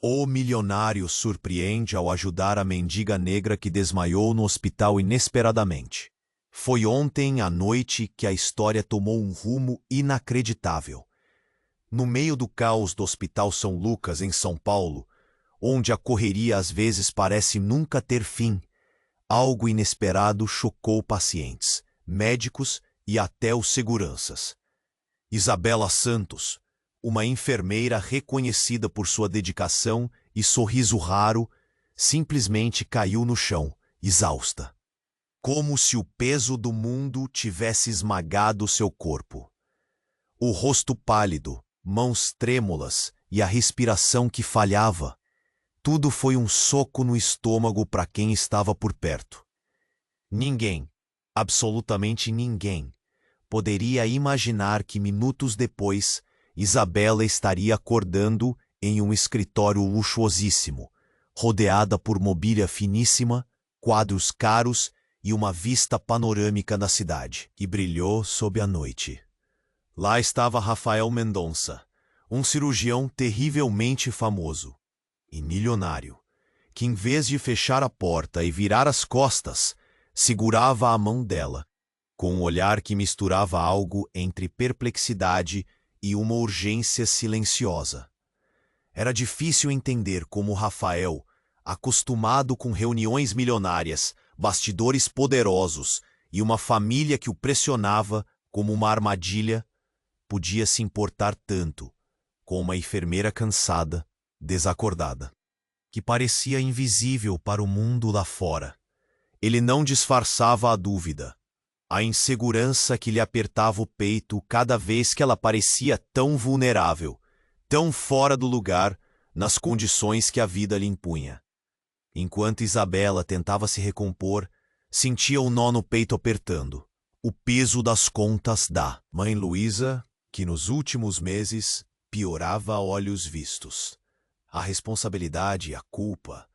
O milionário surpreende ao ajudar a mendiga negra que desmaiou no hospital inesperadamente. Foi ontem à noite que a história tomou um rumo inacreditável. No meio do caos do Hospital São Lucas, em São Paulo, onde a correria às vezes parece nunca ter fim, algo inesperado chocou pacientes, médicos e até os seguranças. Isabela Santos, uma enfermeira reconhecida por sua dedicação e sorriso raro, simplesmente caiu no chão, exausta. Como se o peso do mundo tivesse esmagado seu corpo. O rosto pálido, mãos trêmulas e a respiração que falhava. Tudo foi um soco no estômago para quem estava por perto. Ninguém, absolutamente ninguém, poderia imaginar que minutos depois Isabela estaria acordando em um escritório luxuosíssimo, rodeada por mobília finíssima, quadros caros e uma vista panorâmica da cidade, que brilhou sob a noite. Lá estava Rafael Mendonça, um cirurgião terrivelmente famoso e milionário, que em vez de fechar a porta e virar as costas, segurava a mão dela, com um olhar que misturava algo entre perplexidade e uma urgência silenciosa. Era difícil entender como Rafael, acostumado com reuniões milionárias, bastidores poderosos e uma família que o pressionava como uma armadilha, podia se importar tanto com uma enfermeira cansada, desacordada, que parecia invisível para o mundo lá fora. Ele não disfarçava a dúvida, a insegurança que lhe apertava o peito cada vez que ela parecia tão vulnerável, tão fora do lugar nas condições que a vida lhe impunha. Enquanto Isabela tentava se recompor, sentia o nó no peito apertando, o peso das contas da mãe Luísa, que nos últimos meses piorava a olhos vistos. A responsabilidade e a culpa,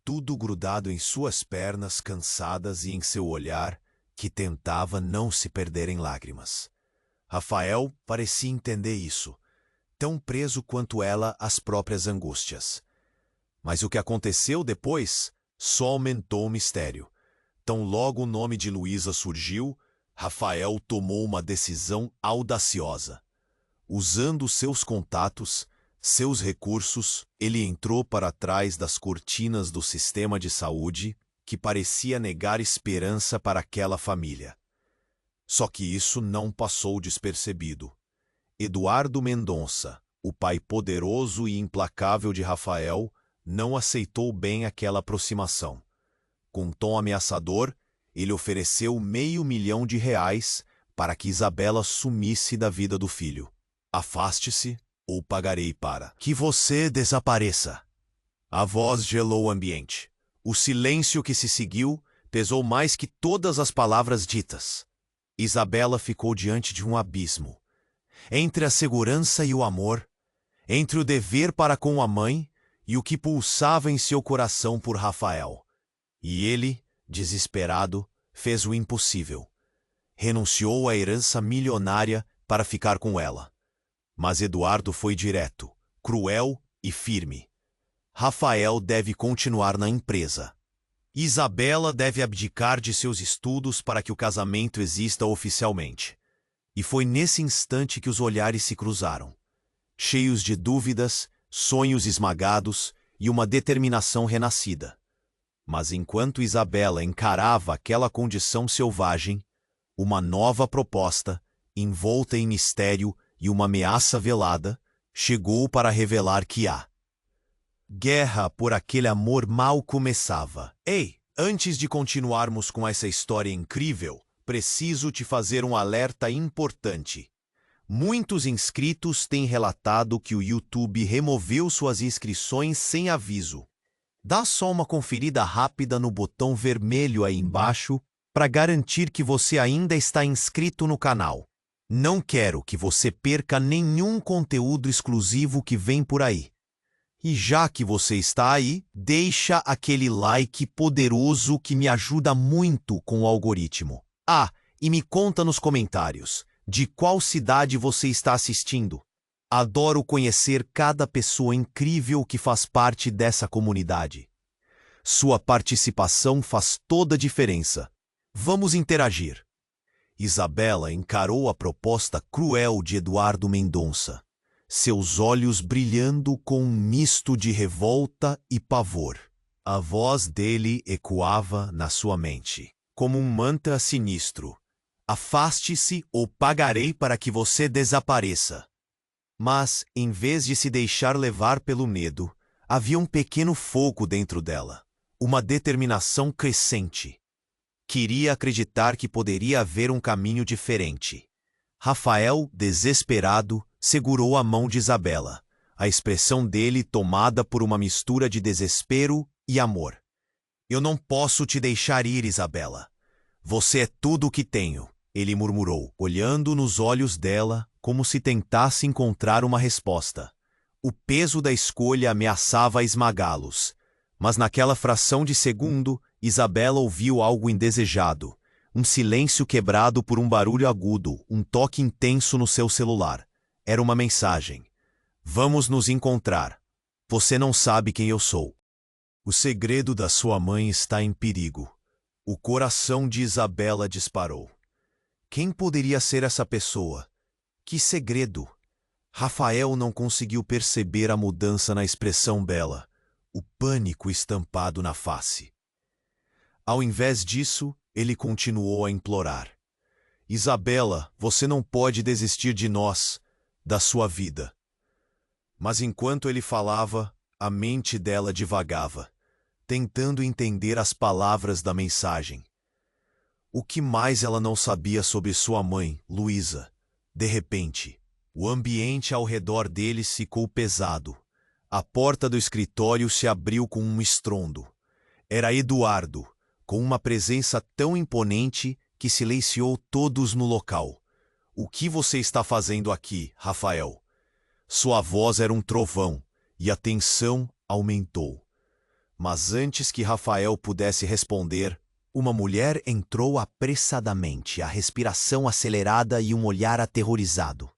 tudo grudado em suas pernas cansadas e em seu olhar, que tentava não se perder em lágrimas. Rafael parecia entender isso, tão preso quanto ela às próprias angústias. Mas o que aconteceu depois só aumentou o mistério. Tão logo o nome de Luísa surgiu, Rafael tomou uma decisão audaciosa. Usando seus contatos, seus recursos, ele entrou para trás das cortinas do sistema de saúde, que parecia negar esperança para aquela família. Só que isso não passou despercebido. Eduardo Mendonça, o pai poderoso e implacável de Rafael, não aceitou bem aquela aproximação. Com um tom ameaçador, ele ofereceu R$500.000 para que Isabela sumisse da vida do filho. Afaste-se, ou pagarei para que você desapareça. A voz gelou o ambiente. O silêncio que se seguiu pesou mais que todas as palavras ditas. Isabela ficou diante de um abismo. Entre a segurança e o amor, entre o dever para com a mãe e o que pulsava em seu coração por Rafael. E ele, desesperado, fez o impossível. Renunciou à herança milionária para ficar com ela. Mas Eduardo foi direto, cruel e firme. Rafael deve continuar na empresa. Isabela deve abdicar de seus estudos para que o casamento exista oficialmente. E foi nesse instante que os olhares se cruzaram, cheios de dúvidas, sonhos esmagados e uma determinação renascida. Mas enquanto Isabela encarava aquela condição selvagem, uma nova proposta, envolta em mistério e uma ameaça velada, chegou para revelar que a guerra por aquele amor mal começava. Ei, antes de continuarmos com essa história incrível, preciso te fazer um alerta importante. Muitos inscritos têm relatado que o YouTube removeu suas inscrições sem aviso. Dá só uma conferida rápida no botão vermelho aí embaixo para garantir que você ainda está inscrito no canal. Não quero que você perca nenhum conteúdo exclusivo que vem por aí. E já que você está aí, deixa aquele like poderoso que me ajuda muito com o algoritmo. Ah, e me conta nos comentários de qual cidade você está assistindo. Adoro conhecer cada pessoa incrível que faz parte dessa comunidade. Sua participação faz toda a diferença. Vamos interagir. Isabela encarou a proposta cruel de Eduardo Mendonça, seus olhos brilhando com um misto de revolta e pavor. A voz dele ecoava na sua mente, como um mantra sinistro. Afaste-se ou pagarei para que você desapareça. Mas, em vez de se deixar levar pelo medo, havia um pequeno fogo dentro dela, uma determinação crescente. Queria acreditar que poderia haver um caminho diferente. Rafael, desesperado, segurou a mão de Isabela, a expressão dele tomada por uma mistura de desespero e amor. Eu não posso te deixar ir, Isabela. Você é tudo o que tenho, ele murmurou, olhando nos olhos dela como se tentasse encontrar uma resposta. O peso da escolha ameaçava esmagá-los, mas naquela fração de segundo, Isabela ouviu algo indesejado, um silêncio quebrado por um barulho agudo, um toque intenso no seu celular. Era uma mensagem. Vamos nos encontrar. Você não sabe quem eu sou. O segredo da sua mãe está em perigo. O coração de Isabela disparou. Quem poderia ser essa pessoa? Que segredo? Rafael não conseguiu perceber a mudança na expressão dela, o pânico estampado na face. Ao invés disso, ele continuou a implorar. Isabela, você não pode desistir de nós, da sua vida. Mas enquanto ele falava, a mente dela divagava, tentando entender as palavras da mensagem. O que mais ela não sabia sobre sua mãe, Luísa? De repente, o ambiente ao redor deles ficou pesado. A porta do escritório se abriu com um estrondo. Era Eduardo, com uma presença tão imponente que silenciou todos no local. O que você está fazendo aqui, Rafael? Sua voz era um trovão, e a tensão aumentou. Mas antes que Rafael pudesse responder, uma mulher entrou apressadamente, a respiração acelerada e um olhar aterrorizado.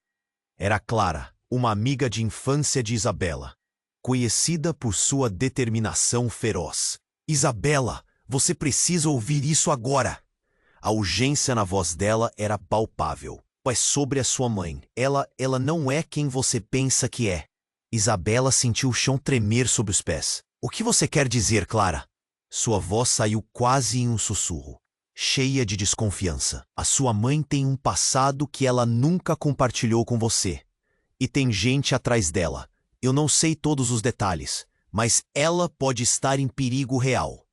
Era Clara, uma amiga de infância de Isabela, conhecida por sua determinação feroz. Isabela, você precisa ouvir isso agora! A urgência na voz dela era palpável. É sobre a sua mãe. Ela não é quem você pensa que é. Isabela sentiu o chão tremer sob os pés. O que você quer dizer, Clara? Sua voz saiu quase em um sussurro, cheia de desconfiança. A sua mãe tem um passado que ela nunca compartilhou com você. E tem gente atrás dela. Eu não sei todos os detalhes, mas ela pode estar em perigo real.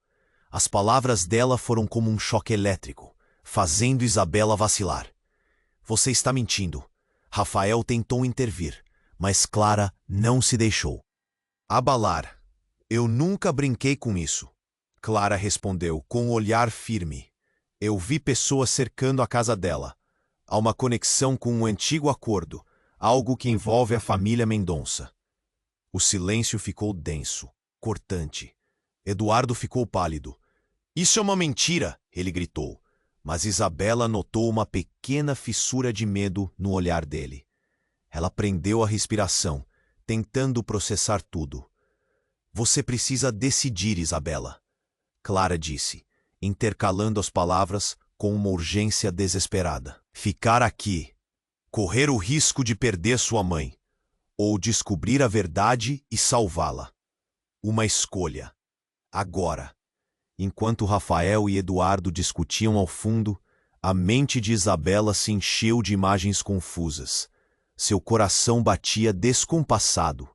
As palavras dela foram como um choque elétrico, fazendo Isabela vacilar. Você está mentindo. Rafael tentou intervir, mas Clara não se deixou abalar. Eu nunca brinquei com isso. Clara respondeu com um olhar firme. Eu vi pessoas cercando a casa dela. Há uma conexão com um antigo acordo, algo que envolve a família Mendonça. O silêncio ficou denso, cortante. Eduardo ficou pálido. Isso é uma mentira, ele gritou. Mas Isabela notou uma pequena fissura de medo no olhar dele. Ela prendeu a respiração, tentando processar tudo. Você precisa decidir, Isabela, Clara disse, intercalando as palavras com uma urgência desesperada. Ficar aqui, correr o risco de perder sua mãe, ou descobrir a verdade e salvá-la. Uma escolha. Agora. Enquanto Rafael e Eduardo discutiam ao fundo, a mente de Isabela se encheu de imagens confusas. Seu coração batia descompassado.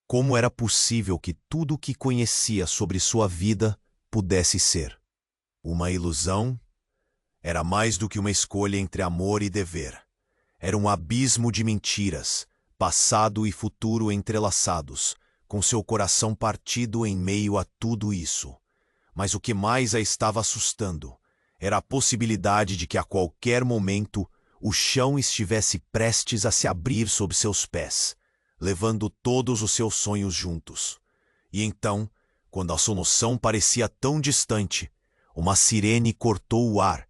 Como era possível que tudo o que conhecia sobre sua vida pudesse ser uma ilusão? Era mais do que uma escolha entre amor e dever. Era um abismo de mentiras, passado e futuro entrelaçados, com seu coração partido em meio a tudo isso. Mas o que mais a estava assustando era a possibilidade de que a qualquer momento o chão estivesse prestes a se abrir sob seus pés, levando todos os seus sonhos juntos. E então, quando a solução parecia tão distante, uma sirene cortou o ar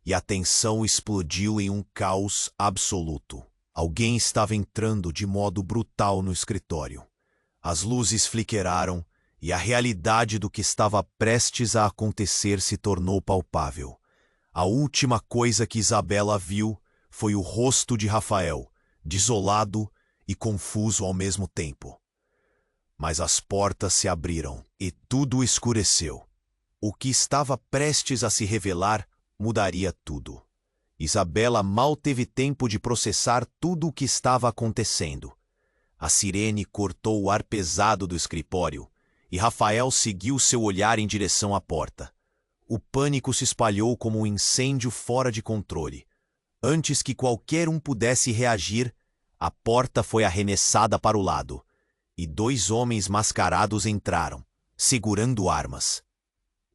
e a tensão explodiu em um caos absoluto. Alguém estava entrando de modo brutal no escritório. As luzes fliqueraram e a realidade do que estava prestes a acontecer se tornou palpável. A última coisa que Isabela viu foi o rosto de Rafael, desolado e confuso ao mesmo tempo. Mas as portas se abriram e tudo escureceu. O que estava prestes a se revelar mudaria tudo. Isabela mal teve tempo de processar tudo o que estava acontecendo. A sirene cortou o ar pesado do escritório e Rafael seguiu seu olhar em direção à porta. O pânico se espalhou como um incêndio fora de controle. Antes que qualquer um pudesse reagir, a porta foi arremessada para o lado e 2 homens mascarados entraram, segurando armas.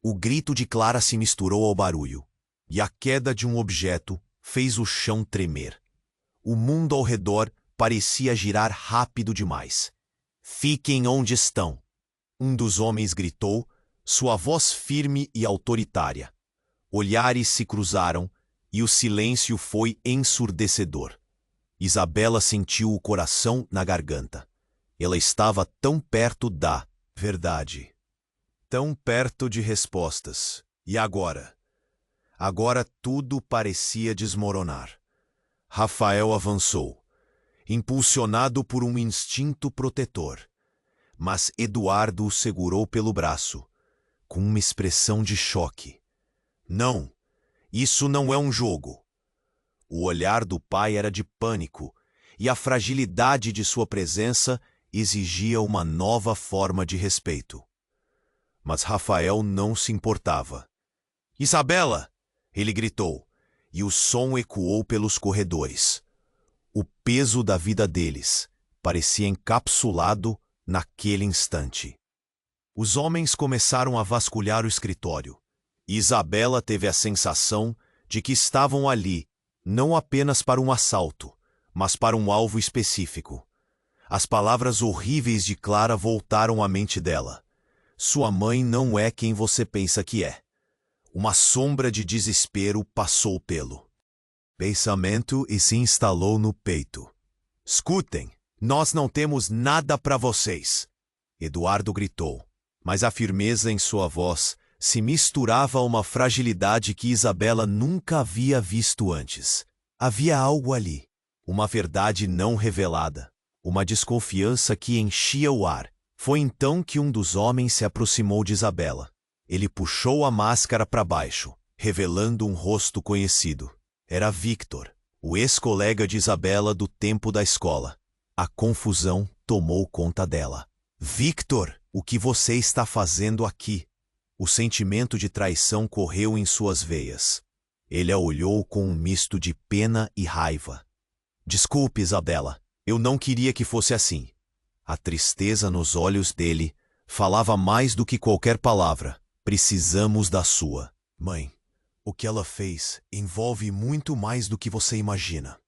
O grito de Clara se misturou ao barulho, e a queda de um objeto fez o chão tremer. O mundo ao redor parecia girar rápido demais. "Fiquem onde estão!" Um dos homens gritou, sua voz firme e autoritária. Olhares se cruzaram e o silêncio foi ensurdecedor. Isabela sentiu o coração na garganta. Ela estava tão perto da verdade. Tão perto de respostas. E agora? Agora tudo parecia desmoronar. Rafael avançou, impulsionado por um instinto protetor. Mas Eduardo o segurou pelo braço, com uma expressão de choque. "Não, isso não é um jogo." O olhar do pai era de pânico, e a fragilidade de sua presença exigia uma nova forma de respeito. Mas Rafael não se importava. "Isabela!" ele gritou, e o som ecoou pelos corredores. O peso da vida deles parecia encapsulado naquele instante. Os homens começaram a vasculhar o escritório. Isabela teve a sensação de que estavam ali, não apenas para um assalto, mas para um alvo específico. As palavras horríveis de Clara voltaram à mente dela. "Sua mãe não é quem você pensa que é." Uma sombra de desespero passou pelo pensamento e se instalou no peito. "Escutem, nós não temos nada para vocês!" Eduardo gritou, mas a firmeza em sua voz se misturava a uma fragilidade que Isabela nunca havia visto antes. Havia algo ali, uma verdade não revelada, uma desconfiança que enchia o ar. Foi então que um dos homens se aproximou de Isabela. Ele puxou a máscara para baixo, revelando um rosto conhecido. Era Victor, o ex-colega de Isabela do tempo da escola. A confusão tomou conta dela. "Victor, o que você está fazendo aqui?" O sentimento de traição correu em suas veias. Ele a olhou com um misto de pena e raiva. "Desculpe, Isabela, eu não queria que fosse assim." A tristeza nos olhos dele falava mais do que qualquer palavra. "Precisamos da sua mãe. O que ela fez envolve muito mais do que você imagina."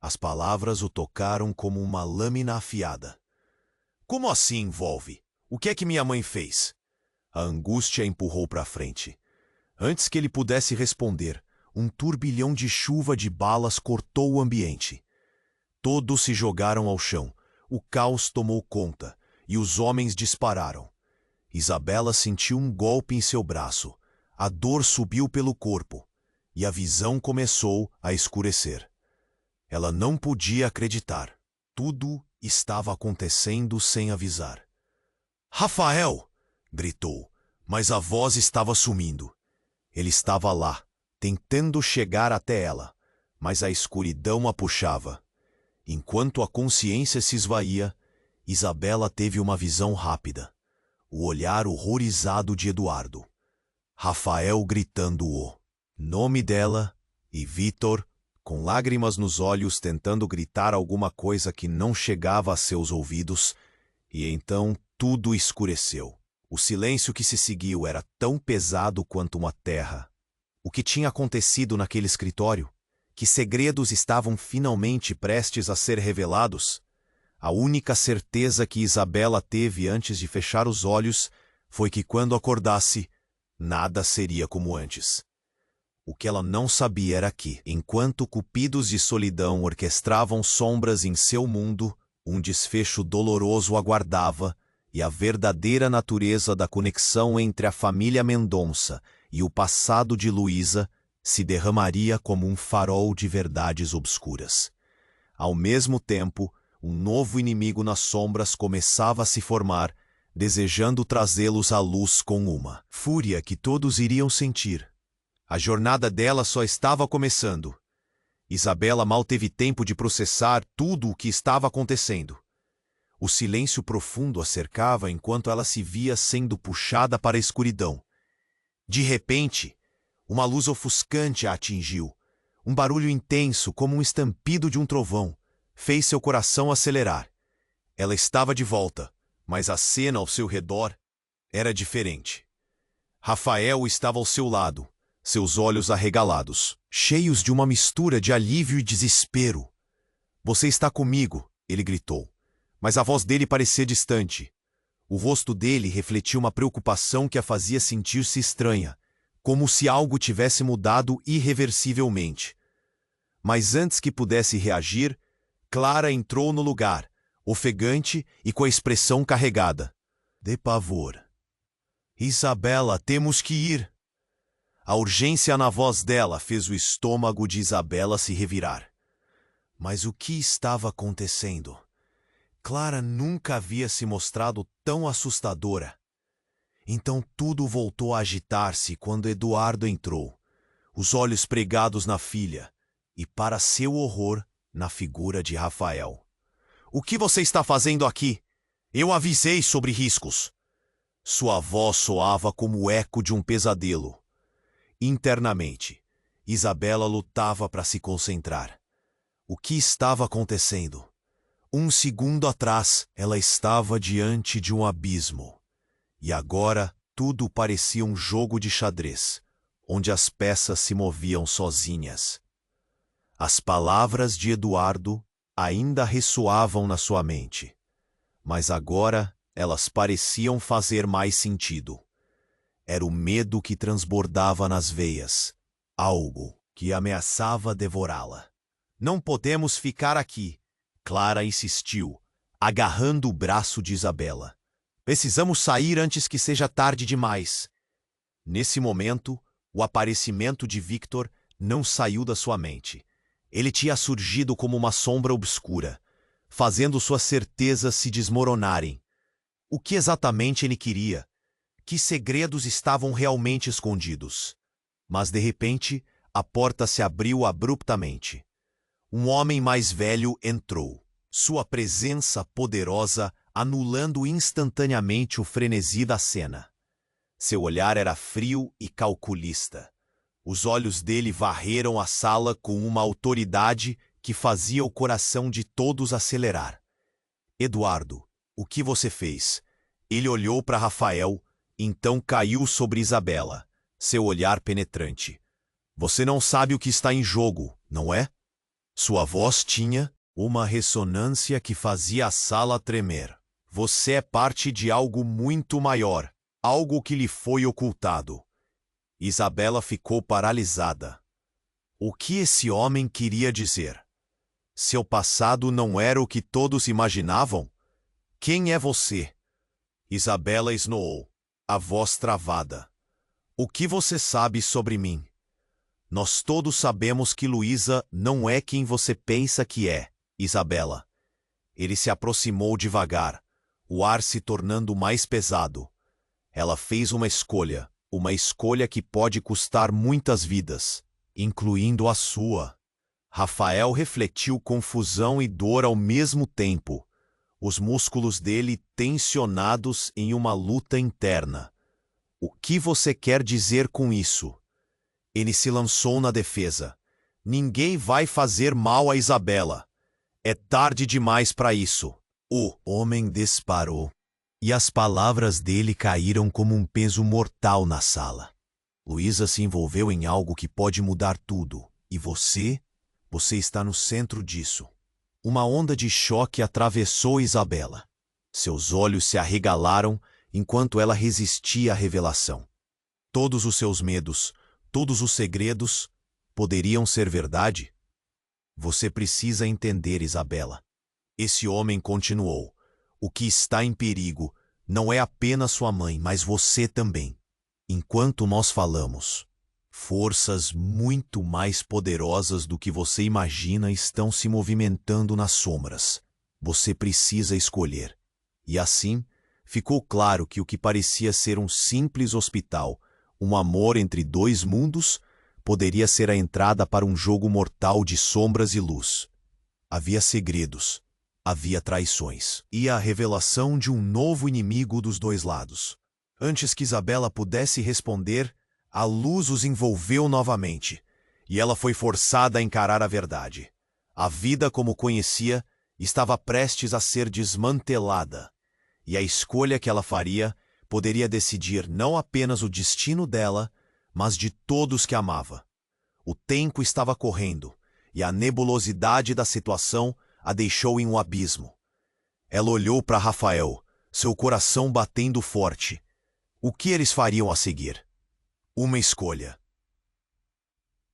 As palavras o tocaram como uma lâmina afiada. "Como assim envolve? O que é que minha mãe fez?" A angústia empurrou para frente. Antes que ele pudesse responder, um turbilhão de chuva de balas cortou o ambiente. Todos se jogaram ao chão. O caos tomou conta e os homens dispararam. Isabela sentiu um golpe em seu braço. A dor subiu pelo corpo e a visão começou a escurecer. Ela não podia acreditar. Tudo estava acontecendo sem avisar. "Rafael!" gritou, mas a voz estava sumindo. Ele estava lá, tentando chegar até ela, mas a escuridão a puxava. Enquanto a consciência se esvaía, Isabela teve uma visão rápida. O olhar horrorizado de Eduardo. Rafael gritando o nome dela e Vitor, com lágrimas nos olhos, tentando gritar alguma coisa que não chegava a seus ouvidos, e então tudo escureceu. O silêncio que se seguiu era tão pesado quanto uma terra. O que tinha acontecido naquele escritório? Que segredos estavam finalmente prestes a ser revelados? A única certeza que Isabela teve antes de fechar os olhos foi que quando acordasse, nada seria como antes. O que ela não sabia era que, enquanto cupidos de solidão orquestravam sombras em seu mundo, um desfecho doloroso aguardava, e a verdadeira natureza da conexão entre a família Mendonça e o passado de Luísa se derramaria como um farol de verdades obscuras. Ao mesmo tempo, um novo inimigo nas sombras começava a se formar, desejando trazê-los à luz com uma fúria que todos iriam sentir. A jornada dela só estava começando. Isabela mal teve tempo de processar tudo o que estava acontecendo. O silêncio profundo a cercava enquanto ela se via sendo puxada para a escuridão. De repente, uma luz ofuscante a atingiu. Um barulho intenso, como um estampido de um trovão, fez seu coração acelerar. Ela estava de volta, mas a cena ao seu redor era diferente. Rafael estava ao seu lado, seus olhos arregalados, cheios de uma mistura de alívio e desespero. "Você está comigo", ele gritou, mas a voz dele parecia distante. O rosto dele refletia uma preocupação que a fazia sentir-se estranha, como se algo tivesse mudado irreversivelmente. Mas antes que pudesse reagir, Clara entrou no lugar, ofegante e com a expressão carregada de pavor. "Isabela, temos que ir." A urgência na voz dela fez o estômago de Isabela se revirar. Mas o que estava acontecendo? Clara nunca havia se mostrado tão assustadora. Então tudo voltou a agitar-se quando Eduardo entrou, os olhos pregados na filha e, para seu horror, na figura de Rafael. "O que você está fazendo aqui? Eu avisei sobre riscos." Sua voz soava como o eco de um pesadelo. Internamente, Isabela lutava para se concentrar. O que estava acontecendo? Um segundo atrás, ela estava diante de um abismo. E agora, tudo parecia um jogo de xadrez, onde as peças se moviam sozinhas. As palavras de Eduardo ainda ressoavam na sua mente, mas agora elas pareciam fazer mais sentido. Era o medo que transbordava nas veias, algo que ameaçava devorá-la. "Não podemos ficar aqui", Clara insistiu, agarrando o braço de Isabela. "Precisamos sair antes que seja tarde demais." Nesse momento, o aparecimento de Victor não saiu da sua mente. Ele tinha surgido como uma sombra obscura, fazendo suas certezas se desmoronarem. O que exatamente ele queria? Que segredos estavam realmente escondidos? Mas, de repente, a porta se abriu abruptamente. Um homem mais velho entrou, sua presença poderosa anulando instantaneamente o frenesi da cena. Seu olhar era frio e calculista. Os olhos dele varreram a sala com uma autoridade que fazia o coração de todos acelerar. "Eduardo, o que você fez?" Ele olhou para Rafael, então caiu sobre Isabela, seu olhar penetrante. "Você não sabe o que está em jogo, não é?" Sua voz tinha uma ressonância que fazia a sala tremer. "Você é parte de algo muito maior, algo que lhe foi ocultado." Isabela ficou paralisada. O que esse homem queria dizer? Seu passado não era o que todos imaginavam? "Quem é você?" Isabela esnoou, a voz travada. "O que você sabe sobre mim?" "Nós todos sabemos que Luísa não é quem você pensa que é, Isabela." Ele se aproximou devagar, o ar se tornando mais pesado. "Ela fez uma escolha que pode custar muitas vidas, incluindo a sua." Rafael refletiu confusão e dor ao mesmo tempo, os músculos dele tensionados em uma luta interna. "O que você quer dizer com isso?" Ele se lançou na defesa. "Ninguém vai fazer mal a Isabela. É tarde demais para isso." O homem disparou, e as palavras dele caíram como um peso mortal na sala. "Luísa se envolveu em algo que pode mudar tudo, e você está no centro disso." Uma onda de choque atravessou Isabela. Seus olhos se arregalaram enquanto ela resistia à revelação. Todos os seus medos, todos os segredos poderiam ser verdade? Você precisa entender, Isabela. Esse homem continuou. O que está em perigo não é apenas sua mãe, mas você também. Enquanto nós falamos, forças muito mais poderosas do que você imagina estão se movimentando nas sombras. Você precisa escolher. E assim, ficou claro que o que parecia ser um simples hospital, um amor entre dois mundos, poderia ser a entrada para um jogo mortal de sombras e luz. Havia segredos, havia traições e a revelação de um novo inimigo dos dois lados. Antes que Isabela pudesse responder, a luz os envolveu novamente, e ela foi forçada a encarar a verdade. A vida como conhecia estava prestes a ser desmantelada, e a escolha que ela faria poderia decidir não apenas o destino dela, mas de todos que amava. O tempo estava correndo, e a nebulosidade da situação a deixou em um abismo. Ela olhou para Rafael, seu coração batendo forte. O que eles fariam a seguir? Uma escolha.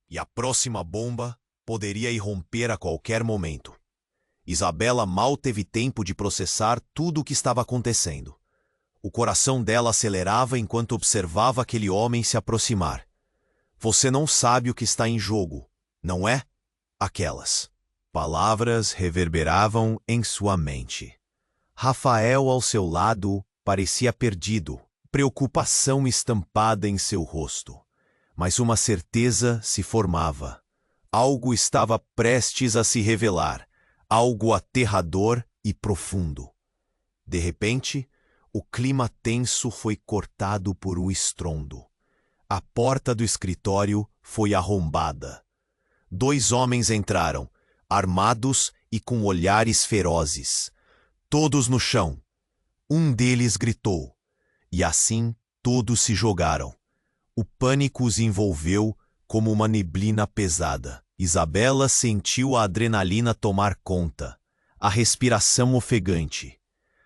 E a próxima bomba poderia irromper a qualquer momento. Isabela mal teve tempo de processar tudo o que estava acontecendo. O coração dela acelerava enquanto observava aquele homem se aproximar. Você não sabe o que está em jogo, não é? Aquelas palavras reverberavam em sua mente. Rafael, ao seu lado, parecia perdido, preocupação estampada em seu rosto. Mas uma certeza se formava. Algo estava prestes a se revelar, algo aterrador e profundo. De repente, o clima tenso foi cortado por um estrondo. A porta do escritório foi arrombada. 2 homens entraram, armados e com olhares ferozes. Todos no chão. Um deles gritou. E assim todos se jogaram. O pânico os envolveu como uma neblina pesada. Isabela sentiu a adrenalina tomar conta, a respiração ofegante.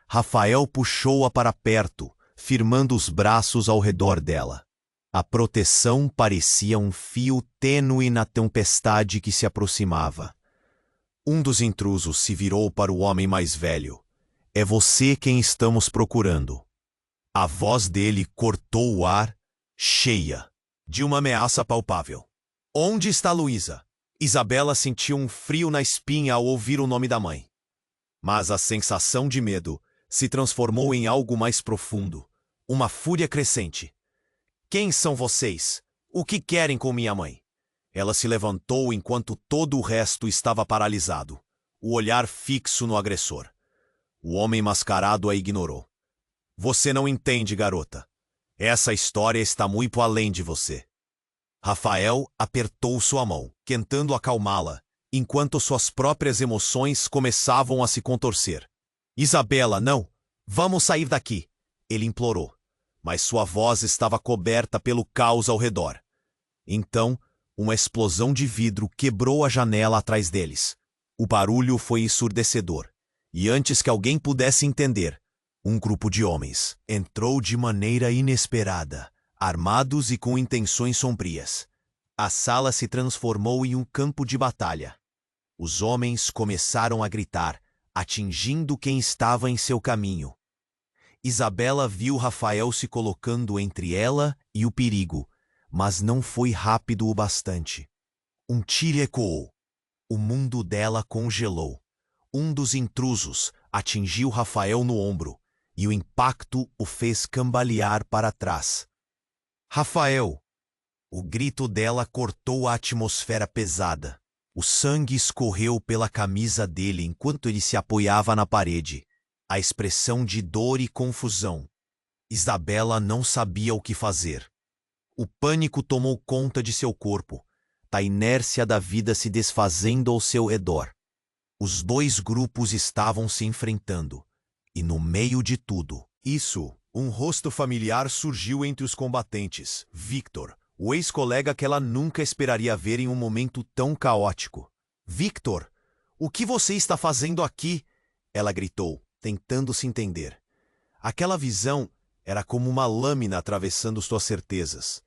Rafael puxou-a para perto, firmando os braços ao redor dela. A proteção parecia um fio tênue na tempestade que se aproximava. Um dos intrusos se virou para o homem mais velho. É você quem estamos procurando. A voz dele cortou o ar, cheia de uma ameaça palpável. Onde está Luísa? Isabela sentiu um frio na espinha ao ouvir o nome da mãe. Mas a sensação de medo se transformou em algo mais profundo, uma fúria crescente. Quem são vocês? O que querem com minha mãe? Ela se levantou enquanto todo o resto estava paralisado, o olhar fixo no agressor. O homem mascarado a ignorou. Você não entende, garota. Essa história está muito além de você. Rafael apertou sua mão, tentando acalmá-la, enquanto suas próprias emoções começavam a se contorcer. Isabela, não! Vamos sair daqui! Ele implorou, mas sua voz estava coberta pelo caos ao redor. Então, uma explosão de vidro quebrou a janela atrás deles. O barulho foi ensurdecedor, e antes que alguém pudesse entender, um grupo de homens entrou de maneira inesperada, armados e com intenções sombrias. A sala se transformou em um campo de batalha. Os homens começaram a gritar, atingindo quem estava em seu caminho. Isabela viu Rafael se colocando entre ela e o perigo, mas não foi rápido o bastante. Um tiro ecoou. O mundo dela congelou. Um dos intrusos atingiu Rafael no ombro, e o impacto o fez cambalear para trás. Rafael! O grito dela cortou a atmosfera pesada. O sangue escorreu pela camisa dele enquanto ele se apoiava na parede. A expressão de dor e confusão. Isabela não sabia o que fazer. O pânico tomou conta de seu corpo, a inércia da vida se desfazendo ao seu redor. Os 2 grupos estavam se enfrentando. E no meio de tudo, um rosto familiar surgiu entre os combatentes. Victor, o ex-colega que ela nunca esperaria ver em um momento tão caótico. Victor, o que você está fazendo aqui? Ela gritou, tentando se entender. Aquela visão era como uma lâmina atravessando suas certezas.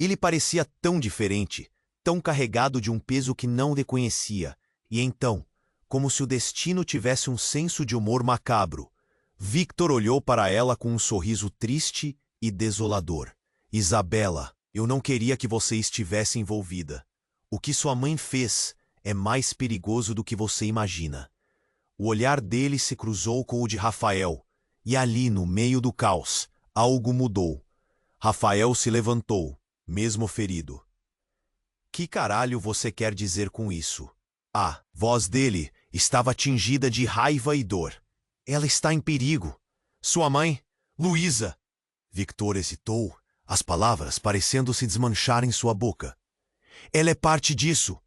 Ele parecia tão diferente, tão carregado de um peso que não reconhecia, e então, como se o destino tivesse um senso de humor macabro, Victor olhou para ela com um sorriso triste e desolador. Isabela, eu não queria que você estivesse envolvida. O que sua mãe fez é mais perigoso do que você imagina. O olhar dele se cruzou com o de Rafael, e ali, no meio do caos, algo mudou. Rafael se levantou, mesmo ferido. Que caralho você quer dizer com isso? A voz dele estava tingida de raiva e dor. Ela está em perigo. Sua mãe, Luísa. Victor hesitou, as palavras parecendo se desmanchar em sua boca. Ela é parte disso.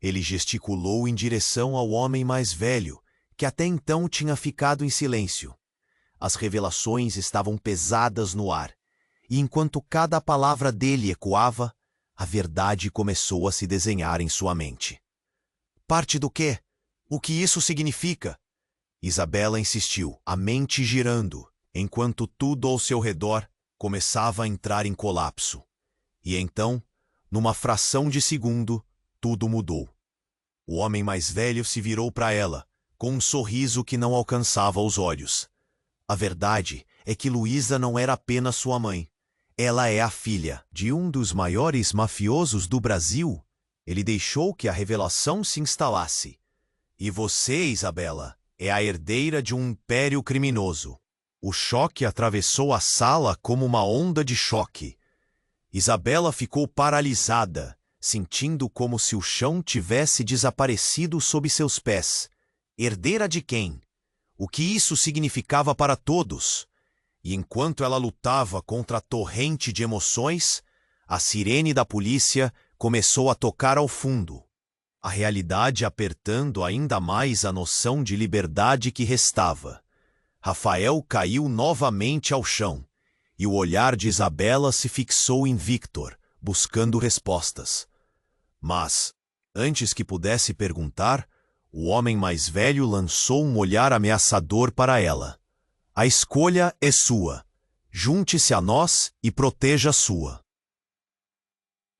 Ele gesticulou em direção ao homem mais velho, que até então tinha ficado em silêncio. As revelações estavam pesadas no ar, e enquanto cada palavra dele ecoava, a verdade começou a se desenhar em sua mente. Parte do quê? O que isso significa? Isabela insistiu, a mente girando, enquanto tudo ao seu redor começava a entrar em colapso. E então, numa fração de segundo, tudo mudou. O homem mais velho se virou para ela, com um sorriso que não alcançava os olhos. A verdade é que Luísa não era apenas sua mãe. Ela é a filha de um dos maiores mafiosos do Brasil. Ele deixou que a revelação se instalasse. E você, Isabela, é a herdeira de um império criminoso. O choque atravessou a sala como uma onda de choque. Isabela ficou paralisada, sentindo como se o chão tivesse desaparecido sob seus pés. Herdeira de quem? O que isso significava para todos? E enquanto ela lutava contra a torrente de emoções, a sirene da polícia começou a tocar ao fundo. A realidade apertando ainda mais a noção de liberdade que restava. Rafael caiu novamente ao chão, e o olhar de Isabela se fixou em Victor, buscando respostas. Mas, antes que pudesse perguntar, o homem mais velho lançou um olhar ameaçador para ela. A escolha é sua. Junte-se a nós e proteja a sua.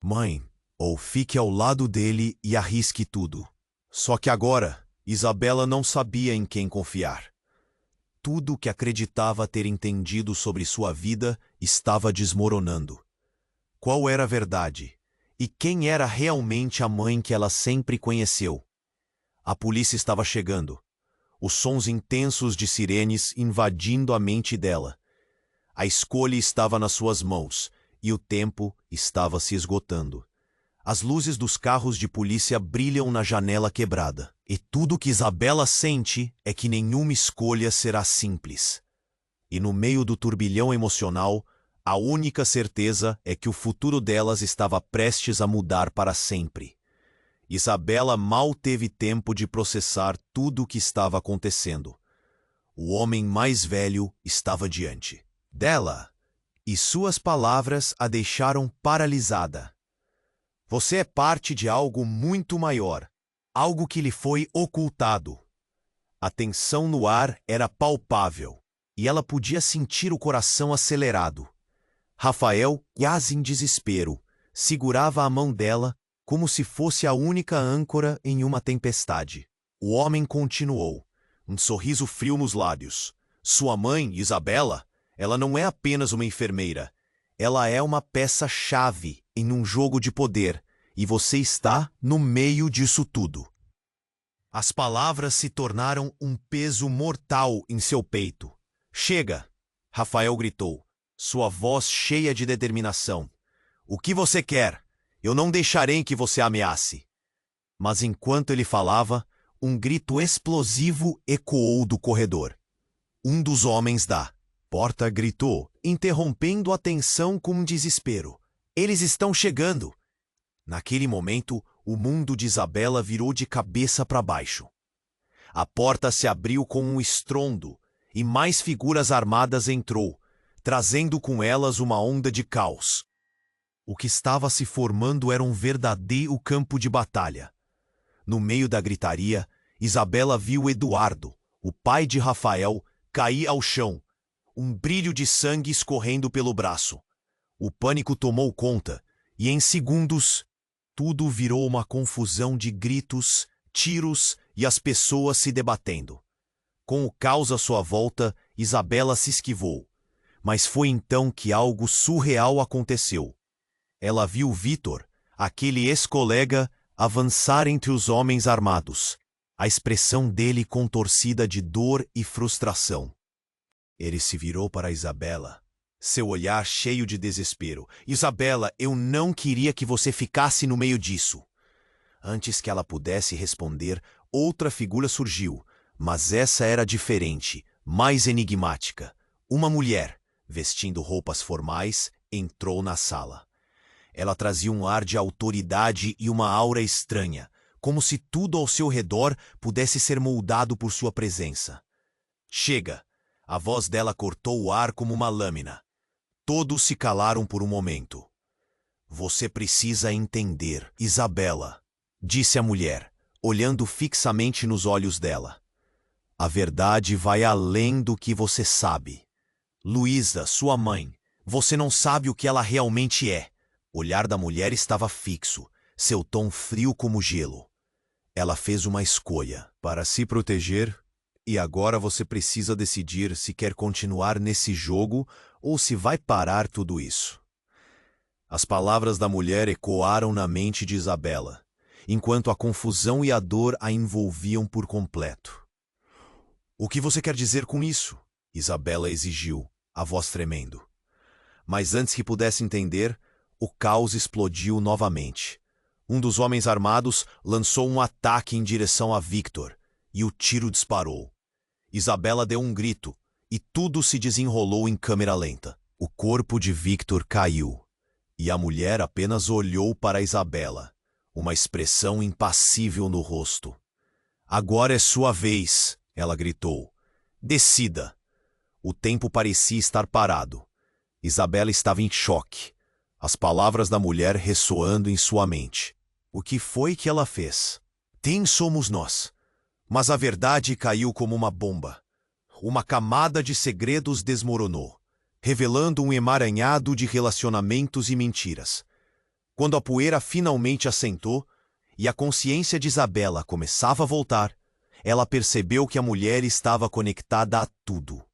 Mãe, ou fique ao lado dele e arrisque tudo. Só que agora, Isabela não sabia em quem confiar. Tudo o que acreditava ter entendido sobre sua vida estava desmoronando. Qual era a verdade? E quem era realmente a mãe que ela sempre conheceu? A polícia estava chegando. Os sons intensos de sirenes invadindo a mente dela. A escolha estava nas suas mãos, e o tempo estava se esgotando. As luzes dos carros de polícia brilham na janela quebrada. E tudo que Isabela sente é que nenhuma escolha será simples. E no meio do turbilhão emocional, a única certeza é que o futuro delas estava prestes a mudar para sempre. Isabela mal teve tempo de processar tudo o que estava acontecendo. O homem mais velho estava diante dela, e suas palavras a deixaram paralisada. Você é parte de algo muito maior, algo que lhe foi ocultado. A tensão no ar era palpável, e ela podia sentir o coração acelerado. Rafael, quase em desespero, segurava a mão dela como se fosse a única âncora em uma tempestade. O homem continuou, um sorriso frio nos lábios. Sua mãe, Isabela, ela não é apenas uma enfermeira. Ela é uma peça-chave em um jogo de poder, e você está no meio disso tudo. As palavras se tornaram um peso mortal em seu peito. Chega! Rafael gritou, sua voz cheia de determinação. O que você quer? Eu não deixarei que você ameace. Mas enquanto ele falava, um grito explosivo ecoou do corredor. Um dos homens da porta gritou, interrompendo a tensão com um desespero. Eles estão chegando! Naquele momento, o mundo de Isabela virou de cabeça para baixo. A porta se abriu com um estrondo, e mais figuras armadas entrou, trazendo com elas uma onda de caos. O que estava se formando era um verdadeiro campo de batalha. No meio da gritaria, Isabela viu Eduardo, o pai de Rafael, cair ao chão, um brilho de sangue escorrendo pelo braço. O pânico tomou conta, e em segundos, tudo virou uma confusão de gritos, tiros e as pessoas se debatendo. Com o caos à sua volta, Isabela se esquivou. Mas foi então que algo surreal aconteceu. Ela viu Vitor, aquele ex-colega, avançar entre os homens armados, a expressão dele contorcida de dor e frustração. Ele se virou para Isabela, seu olhar cheio de desespero. Isabela, eu não queria que você ficasse no meio disso. Antes que ela pudesse responder, outra figura surgiu, mas essa era diferente, mais enigmática. Uma mulher, vestindo roupas formais, entrou na sala. Ela trazia um ar de autoridade e uma aura estranha, como se tudo ao seu redor pudesse ser moldado por sua presença. Chega! A voz dela cortou o ar como uma lâmina. Todos se calaram por um momento. Você precisa entender, Isabela, disse a mulher, olhando fixamente nos olhos dela. A verdade vai além do que você sabe. Luísa, sua mãe, você não sabe o que ela realmente é. O olhar da mulher estava fixo, seu tom frio como gelo. Ela fez uma escolha para se proteger e agora você precisa decidir se quer continuar nesse jogo ou se vai parar tudo isso. As palavras da mulher ecoaram na mente de Isabela, enquanto a confusão e a dor a envolviam por completo. O que você quer dizer com isso? Isabela exigiu, a voz tremendo. Mas antes que pudesse entender, o caos explodiu novamente. Um dos homens armados lançou um ataque em direção a Victor, e o tiro disparou. Isabela deu um grito, e tudo se desenrolou em câmera lenta. O corpo de Victor caiu, e a mulher apenas olhou para Isabela, uma expressão impassível no rosto. Agora é sua vez, ela gritou. Decida. O tempo parecia estar parado. Isabela estava em choque, as palavras da mulher ressoando em sua mente. O que foi que ela fez? Quem somos nós? Mas a verdade caiu como uma bomba. Uma camada de segredos desmoronou, revelando um emaranhado de relacionamentos e mentiras. Quando a poeira finalmente assentou e a consciência de Isabela começava a voltar, ela percebeu que a mulher estava conectada a tudo.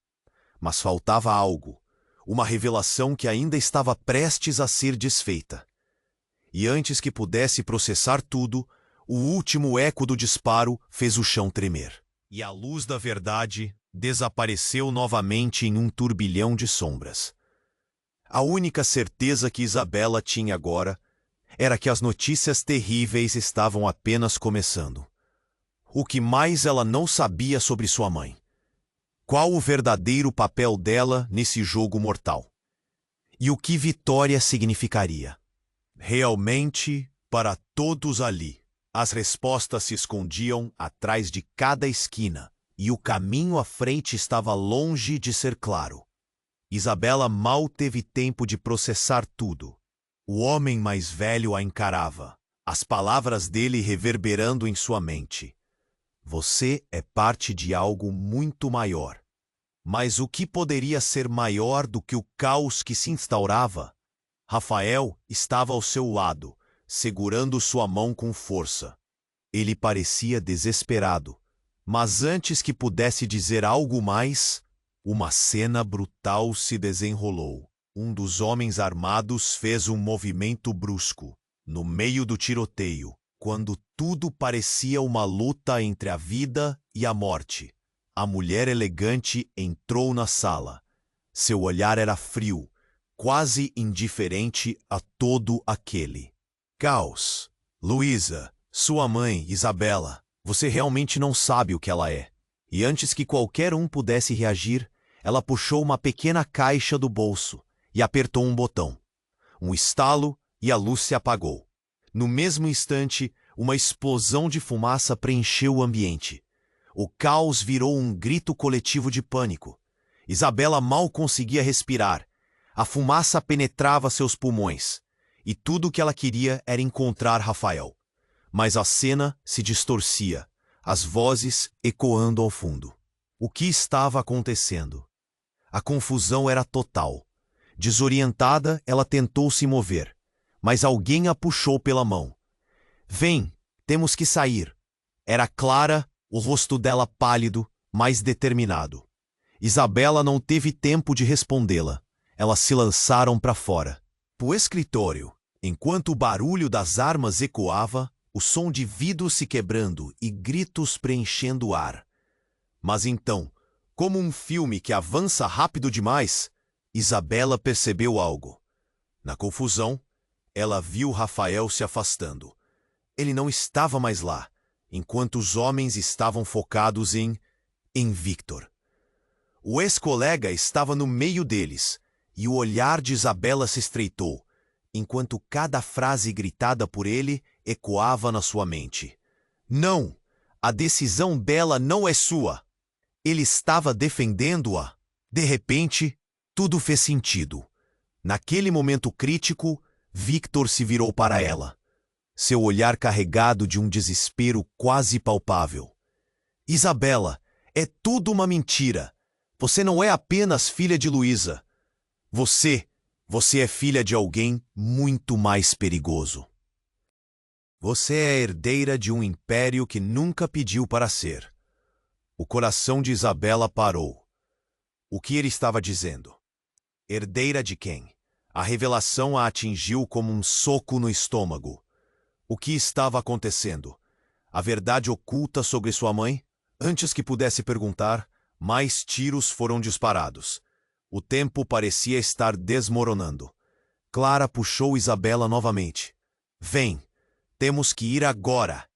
Mas faltava algo, uma revelação que ainda estava prestes a ser desfeita. E antes que pudesse processar tudo, o último eco do disparo fez o chão tremer. E a luz da verdade desapareceu novamente em um turbilhão de sombras. A única certeza que Isabela tinha agora era que as notícias terríveis estavam apenas começando. O que mais ela não sabia sobre sua mãe? Qual o verdadeiro papel dela nesse jogo mortal? E o que vitória significaria? Realmente, para todos ali, as respostas se escondiam atrás de cada esquina, e o caminho à frente estava longe de ser claro. Isabela mal teve tempo de processar tudo. O homem mais velho a encarava, as palavras dele reverberando em sua mente. Você é parte de algo muito maior. Mas o que poderia ser maior do que o caos que se instaurava? Rafael estava ao seu lado, segurando sua mão com força. Ele parecia desesperado, mas antes que pudesse dizer algo mais, uma cena brutal se desenrolou. Um dos homens armados fez um movimento brusco, no meio do tiroteio, quando tudo parecia uma luta entre a vida e a morte. A mulher elegante entrou na sala. Seu olhar era frio, quase indiferente a todo aquele caos. Luísa, sua mãe, Isabela, você realmente não sabe o que ela é. E antes que qualquer um pudesse reagir, ela puxou uma pequena caixa do bolso e apertou um botão. Um estalo e a luz se apagou. No mesmo instante, uma explosão de fumaça preencheu o ambiente. O caos virou um grito coletivo de pânico. Isabela mal conseguia respirar. A fumaça penetrava seus pulmões. E tudo o que ela queria era encontrar Rafael. Mas a cena se distorcia, as vozes ecoando ao fundo. O que estava acontecendo? A confusão era total. Desorientada, ela tentou se mover, mas alguém a puxou pela mão. Vem, temos que sair. Era Clara, o rosto dela pálido, mas determinado. Isabela não teve tempo de respondê-la. Elas se lançaram para fora. O escritório, enquanto o barulho das armas ecoava, o som de vidros se quebrando e gritos preenchendo o ar. Mas então, como um filme que avança rápido demais, Isabela percebeu algo. Na confusão, ela viu Rafael se afastando. Ele não estava mais lá, enquanto os homens estavam focados em Victor. O ex-colega estava no meio deles, e o olhar de Isabela se estreitou, enquanto cada frase gritada por ele ecoava na sua mente. Não! A decisão dela não é sua! Ele estava defendendo-a. De repente, tudo fez sentido. Naquele momento crítico, Victor se virou para ela, seu olhar carregado de um desespero quase palpável. Isabela, é tudo uma mentira. Você não é apenas filha de Luísa. Você é filha de alguém muito mais perigoso. Você é a herdeira de um império que nunca pediu para ser. O coração de Isabela parou. O que ele estava dizendo? Herdeira de quem? A revelação a atingiu como um soco no estômago. O que estava acontecendo? A verdade oculta sobre sua mãe? Antes que pudesse perguntar, mais tiros foram disparados. O tempo parecia estar desmoronando. Clara puxou Isabela novamente. Vem, temos que ir agora.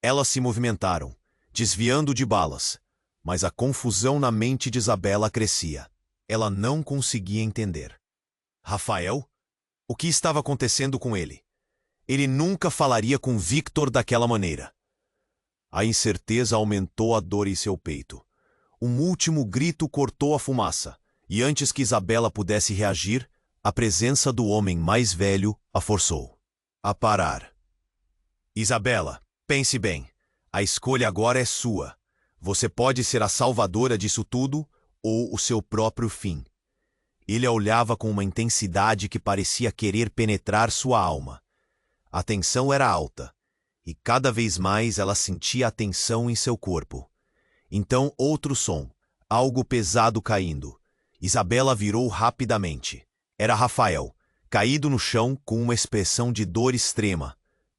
Elas se movimentaram, desviando de balas. Mas a confusão na mente de Isabela crescia. Ela não conseguia entender. Rafael? O que estava acontecendo com ele? Ele nunca falaria com Victor daquela maneira. A incerteza aumentou a dor em seu peito. Um último grito cortou a fumaça, e antes que Isabela pudesse reagir, a presença do homem mais velho a forçou a parar. Isabela, pense bem. A escolha agora é sua. Você pode ser a salvadora disso tudo ou o seu próprio fim. Ele a olhava com uma intensidade que parecia querer penetrar sua alma. A tensão era alta, e cada vez mais ela sentia a tensão em seu corpo. Então outro som, algo pesado caindo. Isabela virou rapidamente. Era Rafael, caído no chão com uma expressão de dor extrema.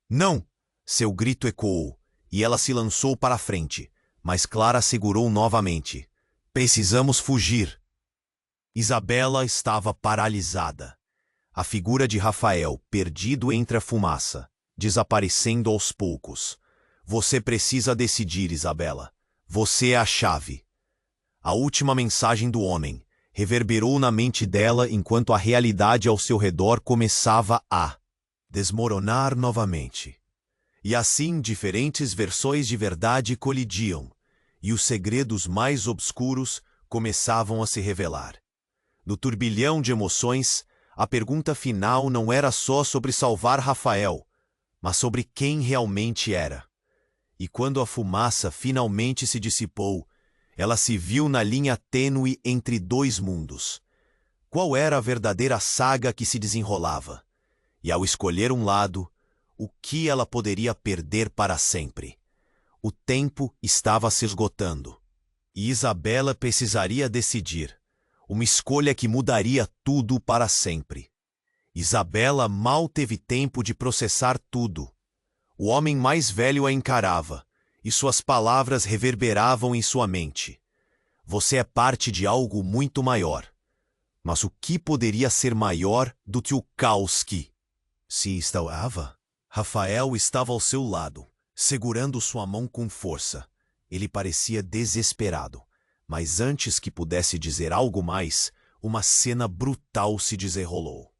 Não! Seu grito ecoou, e ela se lançou para a frente. Mas Clara segurou novamente. Precisamos fugir. Isabela estava paralisada. A figura de Rafael, perdido entre a fumaça, desaparecendo aos poucos. Você precisa decidir, Isabela. Você é a chave. A última mensagem do homem reverberou na mente dela enquanto a realidade ao seu redor começava a desmoronar novamente. E assim diferentes versões de verdade colidiam, e os segredos mais obscuros começavam a se revelar. No turbilhão de emoções, a pergunta final não era só sobre salvar Rafael, mas sobre quem realmente era. E quando a fumaça finalmente se dissipou, ela se viu na linha tênue entre dois mundos. Qual era a verdadeira saga que se desenrolava? E ao escolher um lado, o que ela poderia perder para sempre? O tempo estava se esgotando. E Isabela precisaria decidir. Uma escolha que mudaria tudo para sempre. Isabela mal teve tempo de processar tudo. O homem mais velho a encarava, e suas palavras reverberavam em sua mente. Você é parte de algo muito maior. Mas o que poderia ser maior do que o caos que se instaurava? Rafael estava ao seu lado, segurando sua mão com força. Ele parecia desesperado, mas antes que pudesse dizer algo mais, uma cena brutal se desenrolou.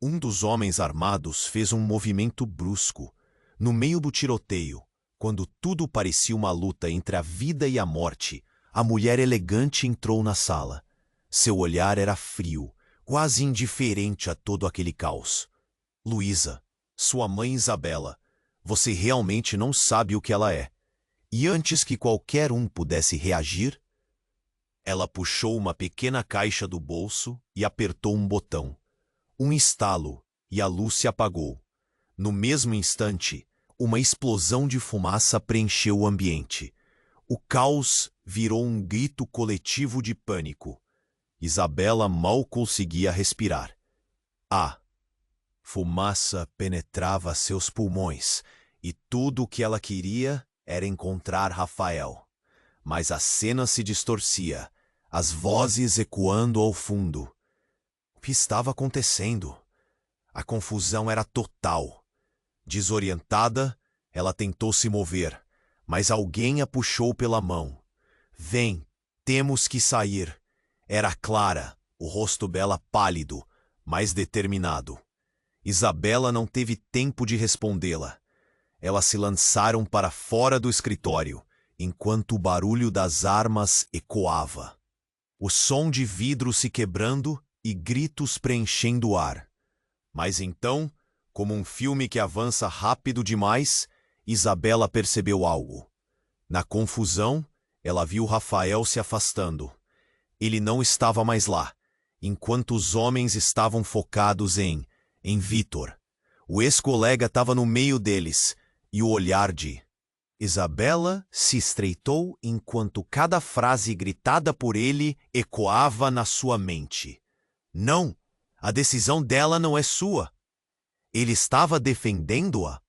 Um dos homens armados fez um movimento brusco. No meio do tiroteio, quando tudo parecia uma luta entre a vida e a morte, a mulher elegante entrou na sala. Seu olhar era frio, quase indiferente a todo aquele caos. Luísa, sua mãe Isabela, você realmente não sabe o que ela é. E antes que qualquer um pudesse reagir, ela puxou uma pequena caixa do bolso e apertou um botão. Um estalo, e a luz se apagou. No mesmo instante, uma explosão de fumaça preencheu o ambiente. O caos virou um grito coletivo de pânico. Isabela mal conseguia respirar. A fumaça penetrava seus pulmões, e tudo o que ela queria era encontrar Rafael. Mas a cena se distorcia, as vozes ecoando ao fundo. O que estava acontecendo? A confusão era total. Desorientada, ela tentou se mover, mas alguém a puxou pela mão. Vem, temos que sair. Era Clara, o rosto dela pálido, mas determinado. Isabela não teve tempo de respondê-la. Elas se lançaram para fora do escritório, enquanto o barulho das armas ecoava. O som de vidro se quebrando e gritos preenchendo o ar. Mas então, como um filme que avança rápido demais, Isabela percebeu algo. Na confusão, ela viu Rafael se afastando. Ele não estava mais lá, enquanto os homens estavam focados em Vítor. O ex-colega estava no meio deles, e o olhar de Isabela se estreitou enquanto cada frase gritada por ele ecoava na sua mente. Não, a decisão dela não é sua. Ele estava defendendo-a.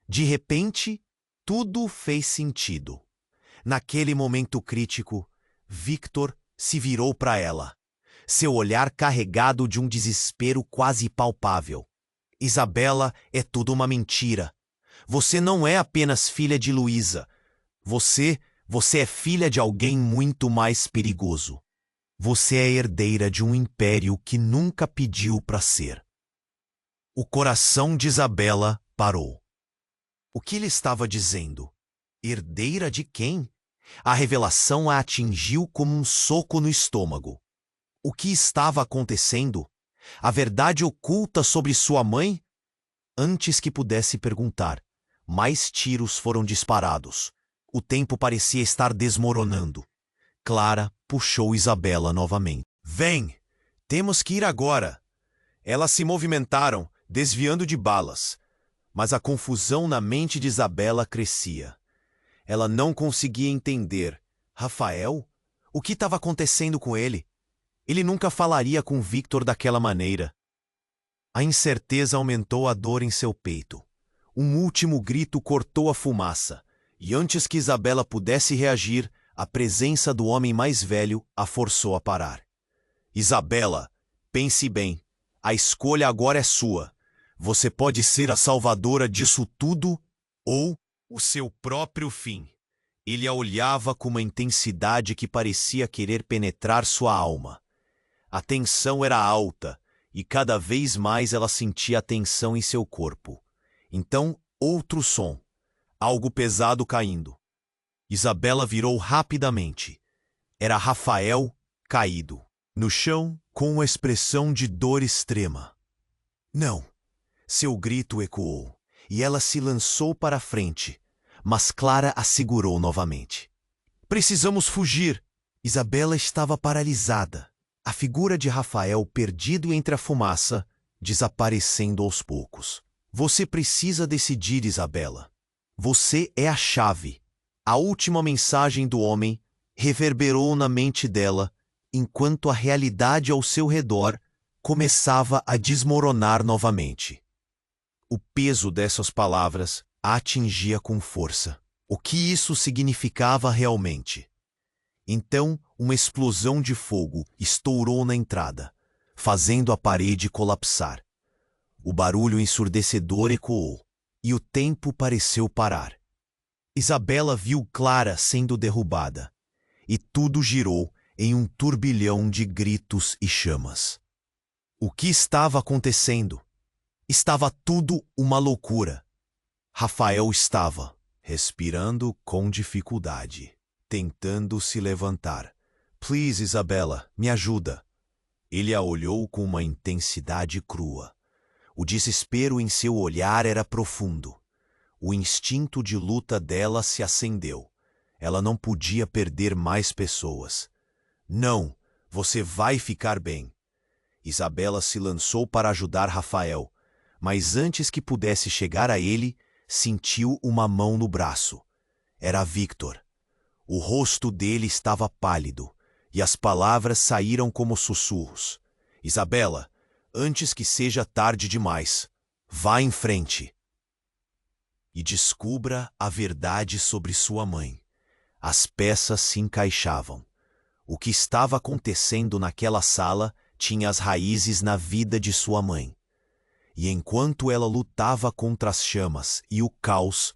De repente, tudo fez sentido. Naquele momento crítico, Victor se virou para ela, seu olhar carregado de um desespero quase palpável. Isabela, é tudo uma mentira. Você não é apenas filha de Luísa. Você é filha de alguém muito mais perigoso. Você é herdeira de um império que nunca pediu para ser. O coração de Isabela parou. O que ele estava dizendo? Herdeira de quem? A revelação a atingiu como um soco no estômago. O que estava acontecendo? A verdade oculta sobre sua mãe? Antes que pudesse perguntar, mais tiros foram disparados. O tempo parecia estar desmoronando. Clara puxou Isabela novamente. Vem! Temos que ir agora! Elas se movimentaram, desviando de balas. Mas a confusão na mente de Isabela crescia. Ela não conseguia entender. Rafael? O que estava acontecendo com ele? Ele nunca falaria com Victor daquela maneira. A incerteza aumentou a dor em seu peito. Um último grito cortou a fumaça, e antes que Isabela pudesse reagir, a presença do homem mais velho a forçou a parar. Isabela, pense bem. A escolha agora é sua. Você pode ser a salvadora disso tudo ou o seu próprio fim. Ele a olhava com uma intensidade que parecia querer penetrar sua alma. A tensão era alta, e cada vez mais ela sentia a tensão em seu corpo. Então, outro som. Algo pesado caindo. Isabela virou rapidamente. Era Rafael caído, no chão, com uma expressão de dor extrema. Não! Seu grito ecoou, e ela se lançou para a frente, mas Clara a segurou novamente. Precisamos fugir! Isabela estava paralisada. A figura de Rafael perdido entre a fumaça, desaparecendo aos poucos. Você precisa decidir, Isabela. Você é a chave. A última mensagem do homem reverberou na mente dela, enquanto a realidade ao seu redor começava a desmoronar novamente. O peso dessas palavras a atingia com força. O que isso significava realmente? Então, uma explosão de fogo estourou na entrada, fazendo a parede colapsar. O barulho ensurdecedor ecoou, e o tempo pareceu parar. Isabela viu Clara sendo derrubada, e tudo girou em um turbilhão de gritos e chamas. O que estava acontecendo? Estava tudo uma loucura. Rafael estava respirando com dificuldade, tentando se levantar. Please, Isabela, me ajuda. Ele a olhou com uma intensidade crua. O desespero em seu olhar era profundo. O instinto de luta dela se acendeu. Ela não podia perder mais pessoas. Não, você vai ficar bem. Isabela se lançou para ajudar Rafael, mas antes que pudesse chegar a ele, sentiu uma mão no braço. Era Victor. O rosto dele estava pálido, e as palavras saíram como sussurros. Isabela, antes que seja tarde demais, vá em frente e descubra a verdade sobre sua mãe. As peças se encaixavam. O que estava acontecendo naquela sala tinha as raízes na vida de sua mãe. E enquanto ela lutava contra as chamas e o caos,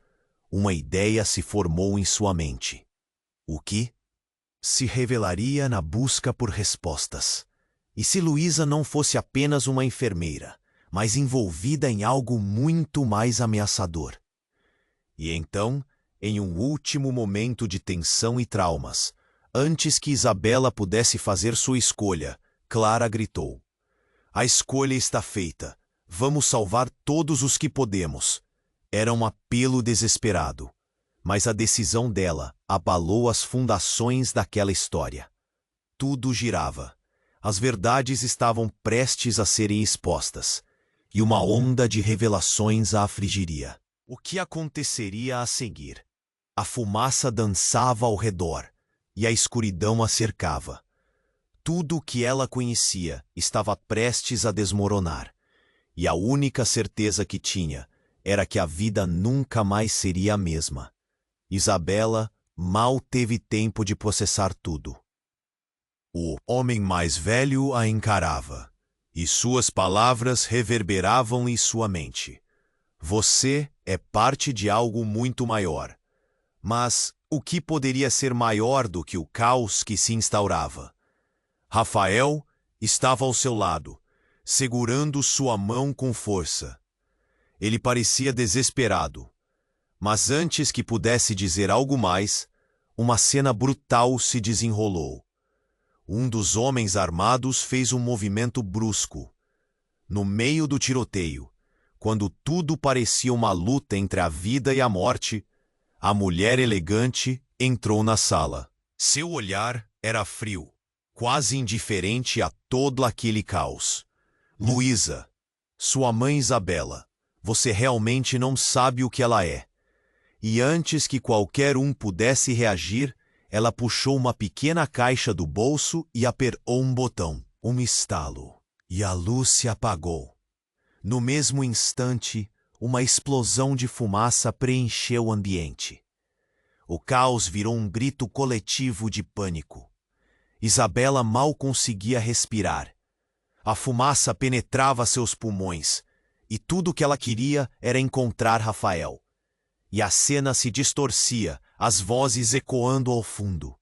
uma ideia se formou em sua mente. O que se revelaria na busca por respostas? E se Luísa não fosse apenas uma enfermeira, mas envolvida em algo muito mais ameaçador? E então, em um último momento de tensão e traumas, antes que Isabela pudesse fazer sua escolha, Clara gritou: "A escolha está feita. Vamos salvar todos os que podemos." Era um apelo desesperado, mas a decisão dela abalou as fundações daquela história. Tudo girava. As verdades estavam prestes a serem expostas, e uma onda de revelações a afligiria. O que aconteceria a seguir? A fumaça dançava ao redor, e a escuridão a cercava. Tudo o que ela conhecia estava prestes a desmoronar, e a única certeza que tinha era que a vida nunca mais seria a mesma. Isabela mal teve tempo de processar tudo. O homem mais velho a encarava, e suas palavras reverberavam em sua mente. Você é parte de algo muito maior. Mas o que poderia ser maior do que o caos que se instaurava? Rafael estava ao seu lado, segurando sua mão com força. Ele parecia desesperado. Mas antes que pudesse dizer algo mais, uma cena brutal se desenrolou. Um dos homens armados fez um movimento brusco. No meio do tiroteio, quando tudo parecia uma luta entre a vida e a morte, a mulher elegante entrou na sala. Seu olhar era frio, quase indiferente a todo aquele caos. Luísa, sua mãe Isabela, você realmente não sabe o que ela é. E antes que qualquer um pudesse reagir, ela puxou uma pequena caixa do bolso e apertou um botão. Um estalo, e a luz se apagou. No mesmo instante, uma explosão de fumaça preencheu o ambiente. O caos virou um grito coletivo de pânico. Isabela mal conseguia respirar. A fumaça penetrava seus pulmões, e tudo o que ela queria era encontrar Rafael. E a cena se distorcia, as vozes ecoando ao fundo.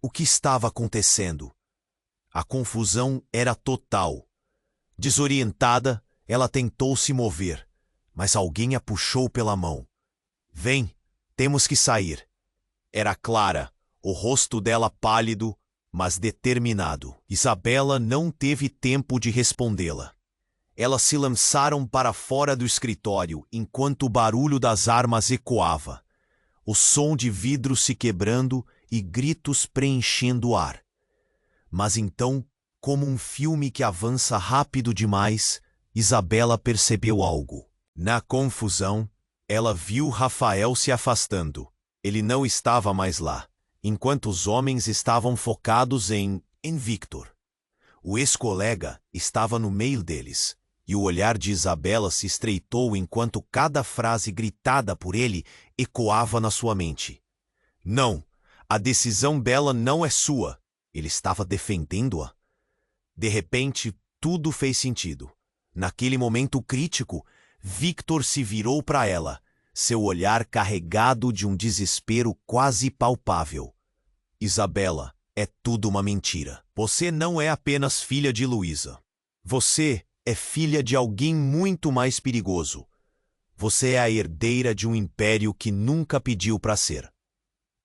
O que estava acontecendo? A confusão era total. Desorientada, ela tentou se mover, mas alguém a puxou pela mão. Vem, temos que sair. Era Clara, o rosto dela pálido, mas determinado. Isabela não teve tempo de respondê-la. Elas se lançaram para fora do escritório enquanto o barulho das armas ecoava, o som de vidros se quebrando e gritos preenchendo o ar. Mas então, como um filme que avança rápido demais, Isabela percebeu algo. Na confusão, ela viu Rafael se afastando. Ele não estava mais lá, enquanto os homens estavam focados em Victor. O ex-colega estava no meio deles, e o olhar de Isabela se estreitou enquanto cada frase gritada por ele ecoava na sua mente. Não, a decisão dela não é sua. Ele estava defendendo-a. De repente, tudo fez sentido. Naquele momento crítico, Victor se virou para ela, seu olhar carregado de um desespero quase palpável. Isabela, é tudo uma mentira. Você não é apenas filha de Luísa. Você é filha de alguém muito mais perigoso. Você é a herdeira de um império que nunca pediu para ser.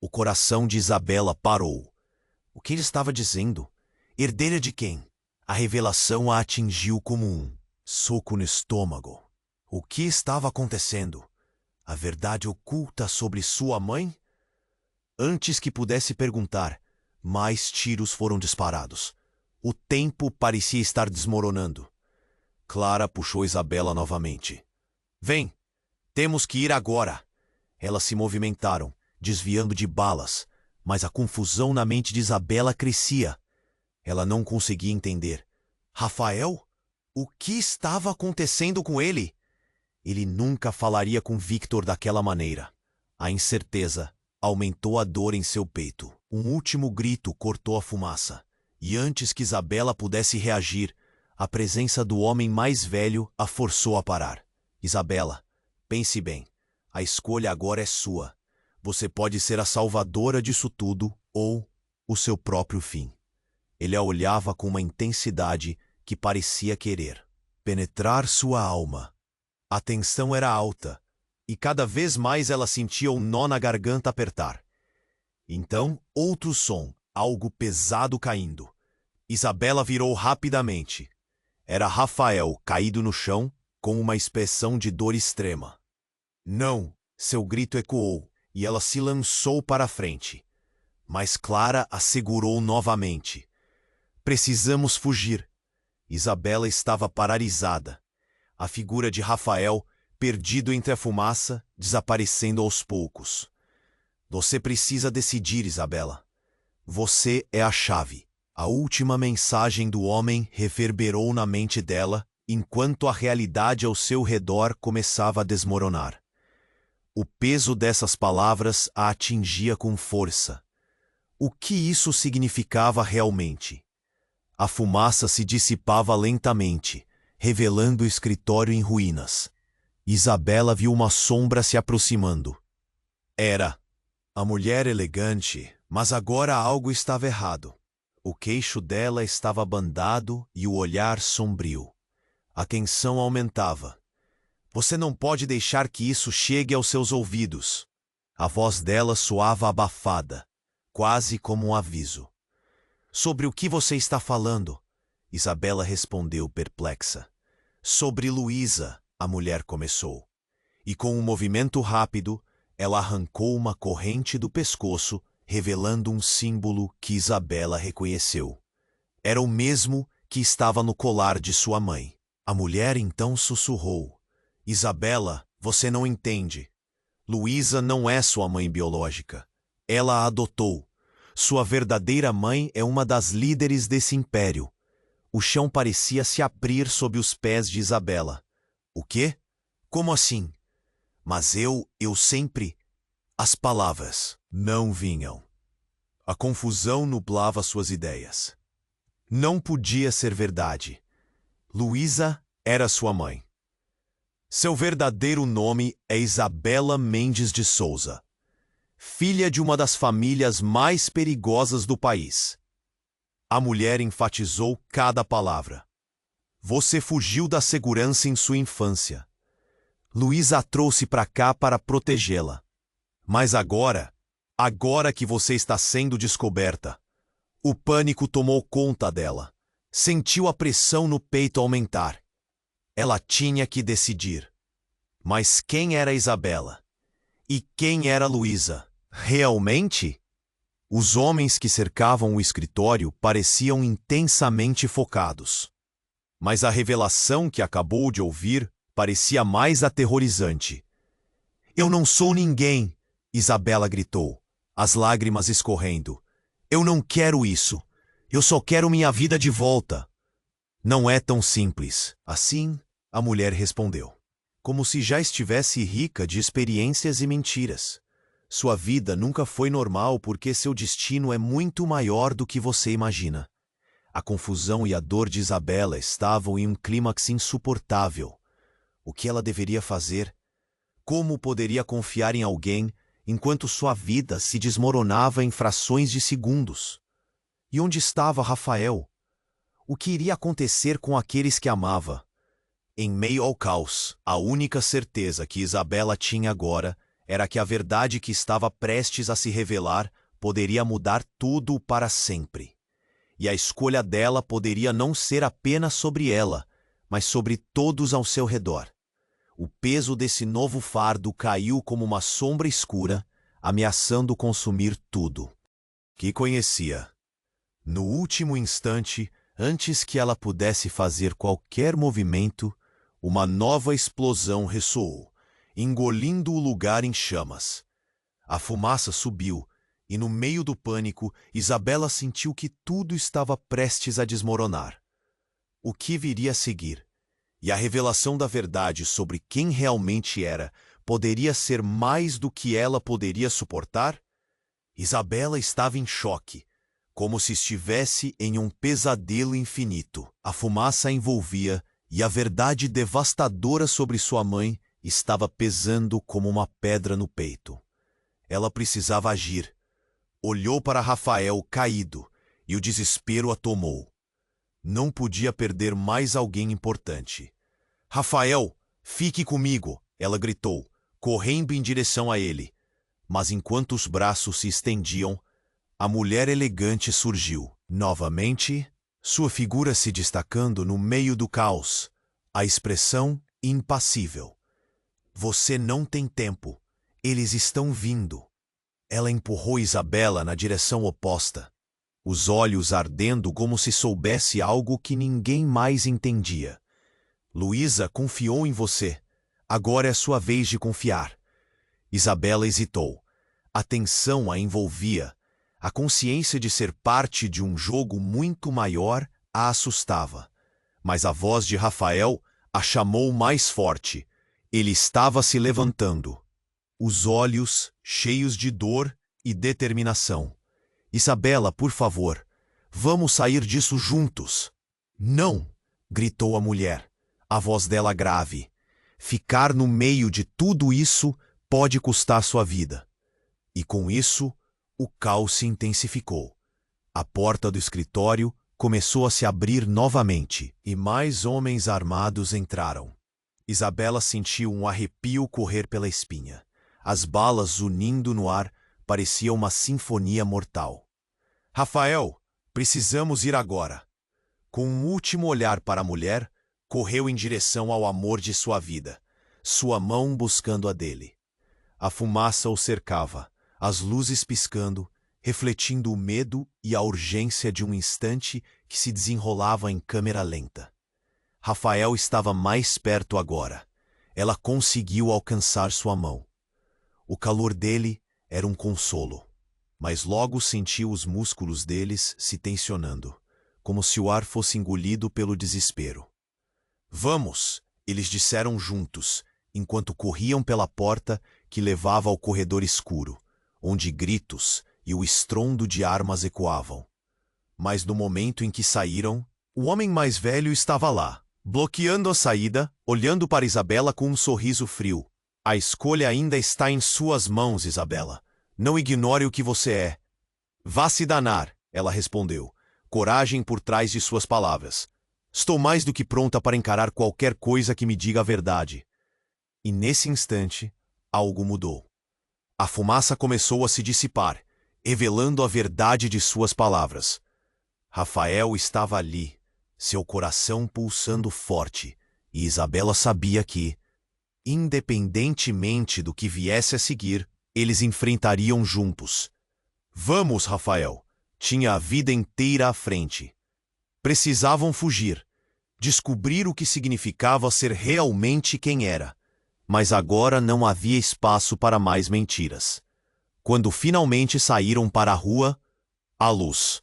O coração de Isabela parou. O que ele estava dizendo? Herdeira de quem? A revelação a atingiu como um soco no estômago. O que estava acontecendo? A verdade oculta sobre sua mãe? Antes que pudesse perguntar, mais tiros foram disparados. O tempo parecia estar desmoronando. Clara puxou Isabela novamente. Vem, temos que ir agora. Elas se movimentaram, desviando de balas, mas a confusão na mente de Isabela crescia. Ela não conseguia entender. Rafael? O que estava acontecendo com ele? Ele nunca falaria com Victor daquela maneira. A incerteza aumentou a dor em seu peito. Um último grito cortou a fumaça, e antes que Isabela pudesse reagir, a presença do homem mais velho a forçou a parar. Isabela, pense bem. A escolha agora é sua. Você pode ser a salvadora disso tudo ou o seu próprio fim. Ele a olhava com uma intensidade que parecia querer penetrar sua alma. A tensão era alta, e cada vez mais ela sentia um nó na garganta apertar. Então, outro som, algo pesado caindo. Isabela virou rapidamente. Era Rafael caído no chão, com uma expressão de dor extrema. Não! Seu grito ecoou, e ela se lançou para a frente. Mas Clara a segurou novamente. Precisamos fugir. Isabela estava paralisada. A figura de Rafael, perdido entre a fumaça, desaparecendo aos poucos. Você precisa decidir, Isabela. Você é a chave. A última mensagem do homem reverberou na mente dela, enquanto a realidade ao seu redor começava a desmoronar. O peso dessas palavras a atingia com força. O que isso significava realmente? A fumaça se dissipava lentamente, revelando o escritório em ruínas. Isabela viu uma sombra se aproximando. Era a mulher elegante, mas agora algo estava errado. O queixo dela estava bandado e o olhar sombrio. A tensão aumentava. Você não pode deixar que isso chegue aos seus ouvidos. A voz dela soava abafada, quase como um aviso. Sobre o que você está falando? Isabela respondeu perplexa. Sobre Luísa, a mulher começou. E com um movimento rápido, ela arrancou uma corrente do pescoço, revelando um símbolo que Isabela reconheceu. Era o mesmo que estava no colar de sua mãe. A mulher então sussurrou. Isabela, você não entende. Luísa não é sua mãe biológica. Ela a adotou. Sua verdadeira mãe é uma das líderes desse império. O chão parecia se abrir sob os pés de Isabela. O quê? Como assim? Mas eu sempre... As palavras não vinham. A confusão nublava suas ideias. Não podia ser verdade. Luísa era sua mãe. Seu verdadeiro nome é Isabela Mendes de Souza, filha de uma das famílias mais perigosas do país. A mulher enfatizou cada palavra. Você fugiu da segurança em sua infância. Luísa a trouxe para cá para protegê-la. Mas agora que você está sendo descoberta, o pânico tomou conta dela. Sentiu a pressão no peito aumentar. Ela tinha que decidir. Mas quem era Isabela? E quem era Luísa? Realmente? Os homens que cercavam o escritório pareciam intensamente focados. Mas a revelação que acabou de ouvir parecia mais aterrorizante. Eu não sou ninguém, Isabela gritou, as lágrimas escorrendo. Eu não quero isso. Eu só quero minha vida de volta. Não é tão simples assim, a mulher respondeu. Como se já estivesse rica de experiências e mentiras. Sua vida nunca foi normal porque seu destino é muito maior do que você imagina. A confusão e a dor de Isabela estavam em um clímax insuportável. O que ela deveria fazer? Como poderia confiar em alguém enquanto sua vida se desmoronava em frações de segundos? E onde estava Rafael? O que iria acontecer com aqueles que amava? Em meio ao caos, a única certeza que Isabela tinha agora era que a verdade que estava prestes a se revelar poderia mudar tudo para sempre. E a escolha dela poderia não ser apenas sobre ela, mas sobre todos ao seu redor. O peso desse novo fardo caiu como uma sombra escura, ameaçando consumir tudo que conhecia. No último instante, Antes que ela pudesse fazer qualquer movimento, uma nova explosão ressoou, engolindo o lugar em chamas. A fumaça subiu, e no meio do pânico, Isabela sentiu que tudo estava prestes a desmoronar. O que viria a seguir? E a revelação da verdade sobre quem realmente era poderia ser mais do que ela poderia suportar? Isabela estava em choque, como se estivesse em um pesadelo infinito. A fumaça a envolvia e a verdade devastadora sobre sua mãe estava pesando como uma pedra no peito. Ela precisava agir. Olhou para Rafael caído e o desespero a tomou. Não podia perder mais alguém importante. Rafael, fique comigo, ela gritou, correndo em direção a ele. Mas enquanto os braços se estendiam, a mulher elegante surgiu. Novamente, sua figura se destacando no meio do caos, a expressão impassível. Você não tem tempo. Eles estão vindo. Ela empurrou Isabela na direção oposta, os olhos ardendo como se soubesse algo que ninguém mais entendia. Luísa confiou em você. Agora é sua vez de confiar. Isabela hesitou. A tensão a envolvia. A consciência de ser parte de um jogo muito maior a assustava. Mas a voz de Rafael a chamou mais forte. Ele estava se levantando, os olhos cheios de dor e determinação. Isabela, por favor, vamos sair disso juntos. Não, gritou a mulher, a voz dela grave. Ficar no meio de tudo isso pode custar sua vida. E com isso, o caos se intensificou. A porta do escritório começou a se abrir novamente e mais homens armados entraram. Isabela sentiu um arrepio correr pela espinha. As balas zunindo no ar parecia uma sinfonia mortal. Rafael, precisamos ir agora. Com um último olhar para a mulher, correu em direção ao amor de sua vida, sua mão buscando a dele. A fumaça o cercava, as luzes piscando, refletindo o medo e a urgência de um instante que se desenrolava em câmera lenta. Rafael estava mais perto agora. Ela conseguiu alcançar sua mão. O calor dele era um consolo, mas logo sentiu os músculos deles se tensionando, como se o ar fosse engolido pelo desespero. Vamos, eles disseram juntos, enquanto corriam pela porta que levava ao corredor escuro, onde gritos e o estrondo de armas ecoavam. Mas no momento em que saíram, o homem mais velho estava lá, bloqueando a saída, olhando para Isabela com um sorriso frio. A escolha ainda está em suas mãos, Isabela. Não ignore o que você é. Vá se danar, ela respondeu, coragem por trás de suas palavras. Estou mais do que pronta para encarar qualquer coisa que me diga a verdade. E nesse instante, algo mudou. A fumaça começou a se dissipar, revelando a verdade de suas palavras. Rafael estava ali, seu coração pulsando forte, e Isabela sabia que, independentemente do que viesse a seguir, eles enfrentariam juntos. Vamos, Rafael. Tinha a vida inteira à frente. Precisavam fugir, descobrir o que significava ser realmente quem era. Mas agora não havia espaço para mais mentiras. Quando finalmente saíram para a rua, a luz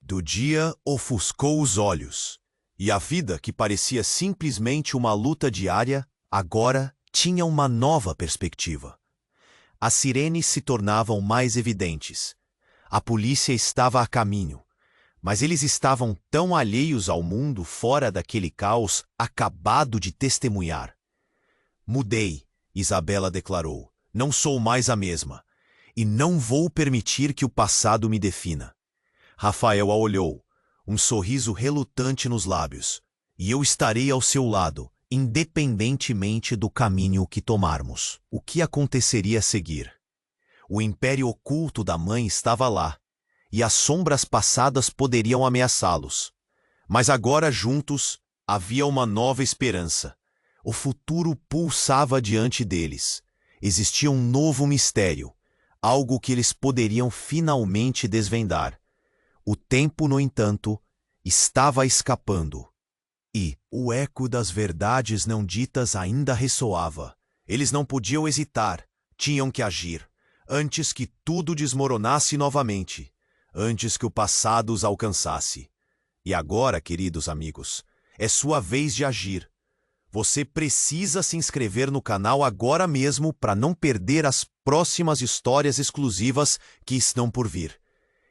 do dia ofuscou os olhos, e a vida, que parecia simplesmente uma luta diária, agora tinha uma nova perspectiva. As sirenes se tornavam mais evidentes. A polícia estava a caminho, mas eles estavam tão alheios ao mundo fora daquele caos acabado de testemunhar. Mudei, Isabela declarou. Não sou mais a mesma, e não vou permitir que o passado me defina. Rafael a olhou, um sorriso relutante nos lábios. E eu estarei ao seu lado, independentemente do caminho que tomarmos. O que aconteceria a seguir? O império oculto da mãe estava lá, e as sombras passadas poderiam ameaçá-los. Mas agora, juntos, havia uma nova esperança. O futuro pulsava diante deles. Existia um novo mistério, algo que eles poderiam finalmente desvendar. O tempo, no entanto, estava escapando. E o eco das verdades não ditas ainda ressoava. Eles não podiam hesitar, tinham que agir, antes que tudo desmoronasse novamente, antes que o passado os alcançasse. E agora, queridos amigos, é sua vez de agir. Você precisa se inscrever no canal agora mesmo para não perder as próximas histórias exclusivas que estão por vir.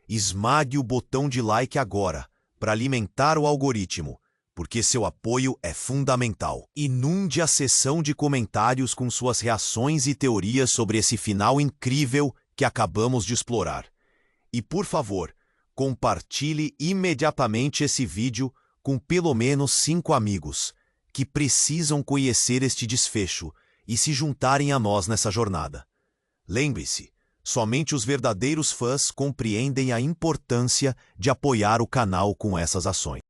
Esmague o botão de like agora, para alimentar o algoritmo, porque seu apoio é fundamental. Inunde a seção de comentários com suas reações e teorias sobre esse final incrível que acabamos de explorar. E, por favor, compartilhe imediatamente esse vídeo com pelo menos 5 amigos que precisam conhecer este desfecho e se juntarem a nós nessa jornada. Lembre-se, somente os verdadeiros fãs compreendem a importância de apoiar o canal com essas ações.